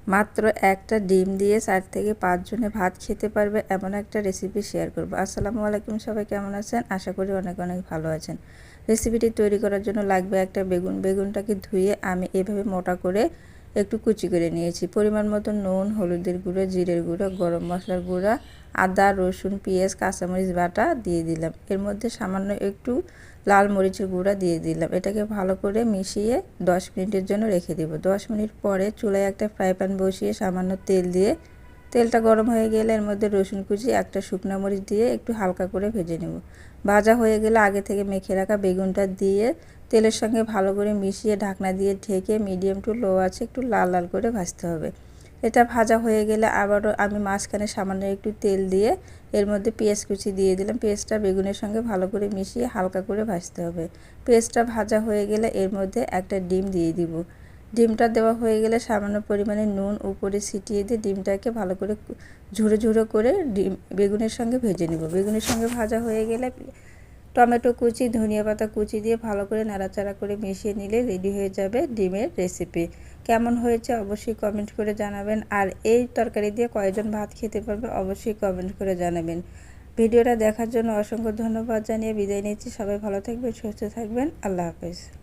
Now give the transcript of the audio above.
মাত্র একটা ডিম দিয়ে 4 থেকে 5 জনে ভাত খেতে পারবে এমন একটা রেসিপি শেয়ার করব। আসসালামু আলাইকুম, সবাই কেমন আছেন? আশা করি অনেক অনেক ভালো আছেন। রেসিপিটি তৈরি করার জন্য লাগবে একটা বেগুন। বেগুনটাকে ধুয়ে আমি এভাবে মোটা করে একটু কুচি করে নিয়েছি। পরিমাণ মতো নুন, হলুদের গুঁড়ো, জিরের গুঁড়ো, গরম মশলার গুঁড়া, আদা, রসুন, পেঁয়াজ, কাঁচামরিচ বাটা দিয়ে দিলাম। এর মধ্যে সামান্য একটু লাল মরিচের গুঁড়া দিয়ে দিলাম। এটাকে ভালো করে মিশিয়ে 10 মিনিটের জন্য রেখে দেব। 10 মিনিট পরে চুলায় একটা ফ্রাই প্যান বসিয়ে সামান্য তেল দিয়ে, তেলটা গরম হয়ে গেলে এর মধ্যে রসুন কুচি, একটা শুকনো মরিচ দিয়ে একটু হালকা করে ভেজে নেব। ভাজা হয়ে গেলে আগে থেকে মেখে রাখা বেগুনটা দিয়ে তেলের সঙ্গে ভালো করে মিশিয়ে ঢাকনা দিয়ে ঢেকে মিডিয়াম টু লো আছে একটু লাল লাল করে ভাজতে হবে। এটা ভাজা হয়ে গেলে আবারও আমি মাঝখানে সামান্য একটু তেল দিয়ে এর মধ্যে পেঁয়াজ কুচি দিয়ে দিলাম। পেঁয়াজটা বেগুনের সঙ্গে ভালো করে মিশিয়ে হালকা করে ভাজতে হবে। পেঁয়াজটা ভাজা হয়ে গেলে এর মধ্যে একটা ডিম দিয়ে দিব। ডিমটা দেওয়া হয়ে গেলে সামান্য পরিমাণে নুন উপরে ছিটিয়ে দিয়ে ডিমটাকে ভালো করে ঝুরো ঝুরো করে ডিম বেগুনের সঙ্গে ভেজে নেব। বেগুনের সঙ্গে ভাজা হয়ে গেলে টমেটো কুচি, ধনিয়া পাতা কুচি দিয়ে ভালো করে নাড়াচাড়া করে মিশিয়ে নিলে রেডি হয়ে যাবে ডিমের রেসিপি। কেমন হয়েছে অবশ্যই কমেন্ট করে জানাবেন। আর এই তরকারি দিয়ে কয়জন ভাত খেতে পারবে অবশ্যই কমেন্ট করে জানাবেন। ভিডিওটা দেখার জন্য অসংখ্য ধন্যবাদ জানিয়ে বিদায় নিচ্ছি। সবাই ভালো থাকবেন, সুস্থ থাকবেন। আল্লাহ হাফেজ।